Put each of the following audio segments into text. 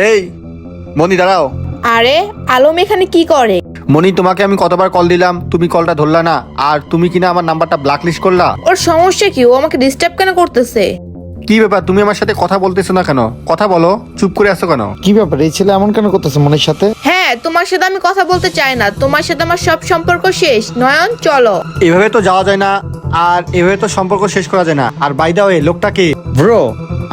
এই মনি দাঁড়াও। আরে আলম এখানে কি করে? মনি, তোমাকে আমি কতবার কল দিলাম, তুমি কলটা ধরলা না, আর তুমি কিনা আমার নাম্বারটা ব্ল্যাকলিস্ট করলা। ওর সমস্যা কি? ও আমাকে ডিস্টার্ব কেন করতেছে? কি ব্যাপার, তুমি আমার সাথে কথা বলতেছো না কেন? কথা বলো, চুপ করে আছো কেন? কি ব্যাপার, এই ছেলে এমন কেন করতেছে মনের সাথে? হ্যাঁ, তোমার সাথে আমি কথা বলতে চাই না, তোমার সাথে আমার সব সম্পর্ক শেষ। নয়ন চলো। এভাবে তো যাওয়া যায় না, আর এভাবে তো সম্পর্ক শেষ করা যায় না। আর বাই দা ওয়ে, লোকটা কে? ব্রো,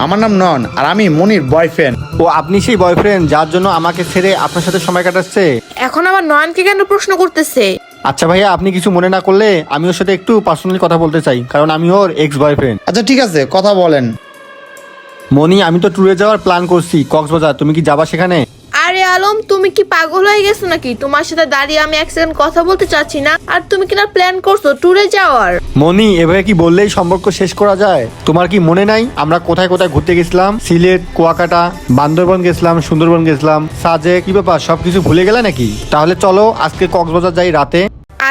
আমার নাম নন আর আমি মনির বয়ফ্রেন্ড। ও আপনি সেই বয়ফ্রেন্ড যার জন্য আমাকে ছেড়ে আপনার সাথে সময় কাটাচ্ছে? এখন আবার নয়নকে কেন প্রশ্ন করতেছে? আচ্ছা ভাইয়া, আপনি কিছু মনে না করলে আমি ওর সাথে একটু পার্সোনালি কথা বলতে চাই, কারণ আমি ওর এক্স বয়ফ্রেন্ড। আচ্ছা ঠিক আছে, কথা বলেন। মনি, আমি তো ট্যুরে যাওয়ার প্ল্যান করছি কক্সবাজার, তুমি কি যাবা সেখানে? আরে আলম, তুমি কি পাগল হয়ে গেছো নাকি? তোমার সাথে দাঁড়িয়ে আমি এক সেকেন্ড কথা বলতে চাচ্ছি না, আর তুমি কিনা প্ল্যান করছো ট্যুরে যাওয়ার? মনি, এভাবে কি বললেই সম্পর্ক শেষ করা যায়? তোমার কি মনে নাই আমরা কোথায় কোথায় ঘুরতে গেছিলাম? সিলেট, কুয়াকাটা, বান্দরবন গেছিলাম, সুন্দরবন গেছিলাম, সাজেক। কি ব্যাপার, সবকিছু ভুলে গেলে নাকি? তাহলে চলো আজকে কক্সবাজার যাই রাতে।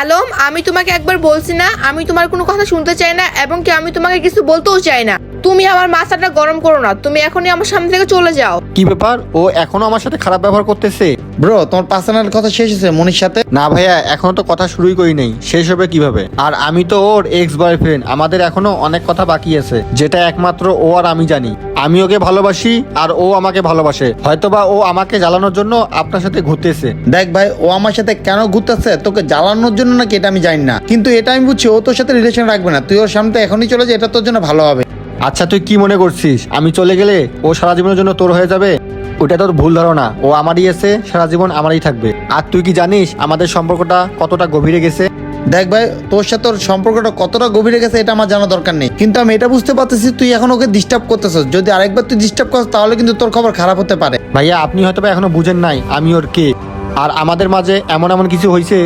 আলম, আমি তোমাকে একবার বলছি না আমি তোমার কোনো কথা শুনতে চাই না, এবং কি আমি তোমাকে কিছু বলতেও চাই না। তুমি আমার মাথাটা গরম করো না, তুমি এখনই আমার সামনে থেকে চলে যাও। কি ব্যাপার, ও এখনো আমার সাথে খারাপ ব্যবহার করতেছে? ব্রো, তোমার পার্সোনাল কথা শেষ হয়েছে মনির সাথে? না ভাইয়া, এখনো তো কথা শুরুই করি নাই, শেষ হবে কিভাবে? আর আমি তো ওর এক্স বয়ফ্রেন্ড, আমাদের এখনো অনেক কথা বাকি আছে, যেটা একমাত্র ও আর আমি জানি। আমি ওকে ভালোবাসি আর ও আমাকে ভালোবাসে। হয়তোবা ও আমাকে জ্বালানোর জন্য আপনার সাথে ঘুরতেছে। দেখ ভাই, ও আমার সাথে কেন ঘুরতেছে, তোকে জ্বালানোর জন্য নাকি এটা আমি জানি না, কিন্তু এটা আমি বুঝছি ও তোর সাথে রিলেশন রাখবে না। তুই ওর সামনে এখনই চলে যা, এটা তোর জন্য ভালো হবে। আচ্ছা, তুই কি মনে করছিস আমি চলে গেলে ও সারা জীবনের জন্য তোর হয়ে যাবে? ওটা তোর ভুল ধারণা। ও আমারই আছে, সারা জীবন আমারই থাকবে। আর তুই কি জানিস আমাদের সম্পর্কটা কতটা গভীরে গেছে? দেখ ভাই, তোর সাথে ওর সম্পর্কটা কতটা গভীরে গেছে এটা আমার জানা দরকার নেই, কিন্তু আমি এটা বুঝতে পারতেছি তুই এখন ওকে ডিস্টার্ব করতেছিস। যদি আরেকবার তুই ডিস্টার্ব করিস তাহলে কিন্তু তোর খবর খারাপ হতে পারে। ভাইয়া, আপনি হয়তো এখনো বুঝেন নাই আমি ওর কে, আর আমাদের মাঝে এমন এমন কিছু হয়েছে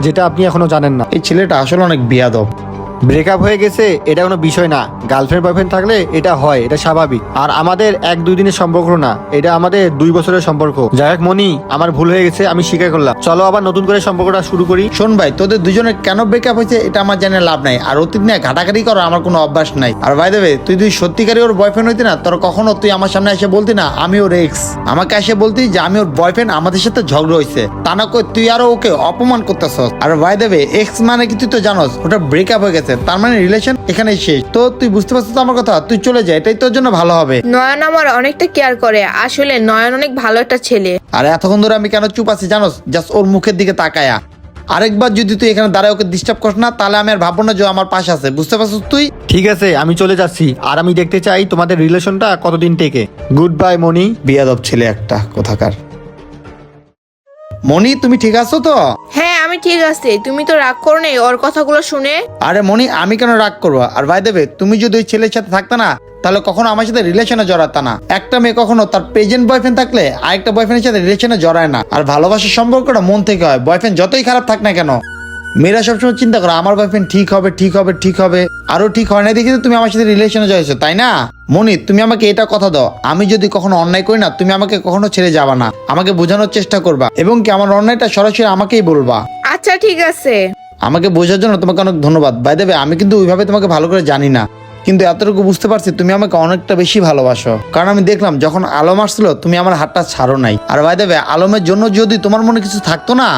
যেটা আপনি এখনো জানেন না। এই ছেলেটা আসলে অনেক বেয়াদব। ব্রেকআপ হয়ে গেছে এটা কোনো বিষয় না, গার্লফ্রেন্ড বয়ফ্রেন্ড থাকলে এটা হয়, এটা স্বাভাবিক। আর আমাদের 1-2 দিনের সম্পর্ক না, এটা আমাদের 2 বছরের সম্পর্ক। যাই হোক মনি, আমার ভুল হয়ে গেছে, আমি স্বীকার করলাম। চলো আবার নতুন করে সম্পর্কটা শুরু করি। শোন ভাই, তোদের দুজনের কেন ব্রেকআপ হয়েছে এটা আমার জানে লাভ নাই, আর অতীত নিয়ে ঘাটাঘাটি করার আমার কোনো অভ্যাস নাই। আর ভাই দেবে, তুই সত্যিকারই ওর বয়ফ্রেন্ড হইতি না, তোর কখনো তুই আমার সামনে এসে বলতি না আমি ওর এক্স। আমাকে এসে বলতি যে আমি ওর বয়ফ্রেন্ড, আমাদের সাথে ঝগড়া হয়েছে। তা না কই তুই আরো ওকে অপমান করতেছস। আর ভাই দেবে, এক্স মানে কি তুই তো জানোস, ওটা ব্রেকআপ হয়ে গেছে, তার মানে রিলেশন এখানে শেষ। তো তুই বুঝতে পারছিস তো আমার কথা? তুই চলে যা, এটাই তোর জন্য ভালো হবে। নয়ন আমার অনেকটা কেয়ার করে, আসলে নয়ন অনেক ভালো একটা ছেলে। আর এতক্ষণ ধরে আমি কেন চুপ আছি জানোস? জাস্ট ওর মুখের দিকে তাকায়া। আরেকবার যদি তুই এখানে দাঁড়ায় ওকে ডিস্টার্ব করিস না, তাহলে আমি আর ভাববো না যে ও আমার পাশে আছে। বুঝতে পারছিস তুই? ঠিক আছে, আমি চলে যাচ্ছি, আর আমি দেখতে চাই তোমাদের রিলেশনটা কতদিন টেকে। গুড বাই মনি। বিয়াদব ছেলে একটা কোথাকার। মনি, তুমি ঠিক আছো তো? হ্যাঁ আমি ঠিক আছি, তুমি তো রাগ করো নাই ওর কথাগুলো শুনে? আরে মনি, আমি কেন রাগ করবো? আর ভাই দেবে, তুমি যদি ওই ছেলের সাথে থাকতে না, তাহলে কখনো আমার সাথে রিলেশনে জড়াতা না। একটা মেয়ে কখনো তার প্রেজেন্ট বয়ফ্রেন্ড থাকলে আরেকটা বয়ফ্রেন্ডের সাথে রিলেশনে জড়ায় না। আর ভালোবাসার সম্পর্কটা মন থেকে হয়, বয়ফ্রেন্ড যতই খারাপ থাক না কেন। মেয়েরা সবসময় চিন্তা করো আমার বয়ফ্রেন্ড ঠিক হবে, ঠিক হবে, ঠিক হবে। আরো ঠিক হয় না দেখি তো তুমি আমার সাথে রিলেশনে জড়াইছো, তাই না? মনি, তুমি আমাকে এটা কথা দাও, আমি যদি কখনো অন্যায় করি না, তুমি আমাকে কখনো ছেড়ে যাবা না, আমাকে বোঝানোর চেষ্টা করবা, এবং কি আমার অন্যায়টা সরাসরি আমাকেই বলবা। আচ্ছা ঠিক আছে। আমাকে বোঝার জন্য তোমাকে অনেক ধন্যবাদ। বাই দ্য ওয়ে, আমি কিন্তু ওইভাবে তোমাকে ভালো করে জানি না, কিন্তু এতটুকু বুঝতে পারছি তুমি আমাকে অনেকটা বেশি ভালোবাসো। কারণ আমি দেখলাম যখন আলম আসছিল তুমি আমার হাতটা ছাড়ো নাই। আর বাই দ্য ওয়ে, আলমের জন্য যদি তোমার মনে কিছু থাকতো না,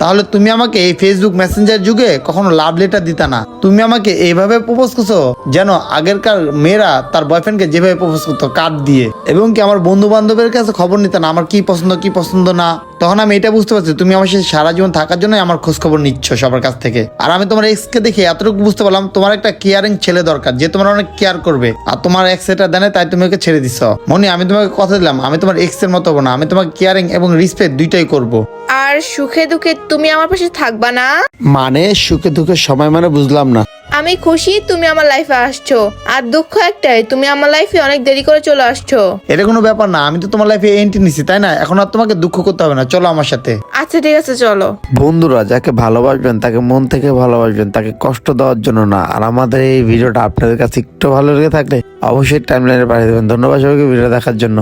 তাহলে তুমি আমাকে এই ফেসবুক মেসেঞ্জার যুগে কখনো লাভ লেটার দিতা না। তুমি আমাকে এইভাবে প্রপোজ করছো যেন আগেরকার মেয়েরা তার বয়ফ্রেন্ডকে যেভাবে প্রপোজ করতো, কার্ড দিয়ে। এবং কি আমার বন্ধু বান্ধবের কাছে খবর নিত না আমার কি পছন্দ কি পছন্দ না। তখন আমি এটা বুঝতে পারছি তুমি আমার সাথে সারা জীবন থাকার জন্য আমার খোঁজ খবর নিচ্ছ সবার কাছ থেকে। আর আমি তোমার এক্সকে দেখে এতটুকু বুঝতে পারলাম তোমার একটা কেয়ারিং ছেলে দরকার, যে তোমার অনেক কেয়ার করবে। আর তোমার এক্স এটা দেনে, তাই তুমি ওকে ছেড়ে দিচ্ছ। মনি, আমি তোমাকে কথা দিলাম আমি তোমার এক্স এর মতো হবো না, আমি তোমাকে কেয়ারিং এবং রেসপেক্ট দুইটাই করবো। আর সুখে দুঃখে তুমি আমার পাশে থাকবা না? মানে সুখে দুঃখের সময় মানে বুঝলাম না। আমি খুশি তুমি আমার লাইফে আসছো, আর দুঃখ একটাই তুমি আমার লাইফে অনেক দেরি করে চলে আসছো। এটা কোনো ব্যাপার না, আমি তো তোমার লাইফে এন্ট্রি নিছি, তাই না? এখন আর তোমাকে দুঃখ করতে হবে না, চলো আমার সাথে। আচ্ছা ঠিক আছে চলো। বন্ধুরা, যাকে ভালোবাসবেন তাকে মন থেকে ভালোবাসবেন, তাকে কষ্ট দেওয়ার জন্য না। আর আমাদের এই ভিডিওটা আপনাদের কাছে একটু ভালো লেগে থাকলে অবশ্যই টাইমলাইনে পাঠিয়ে দেবেন। ধন্যবাদ সবাইকে ভিডিও দেখার জন্য।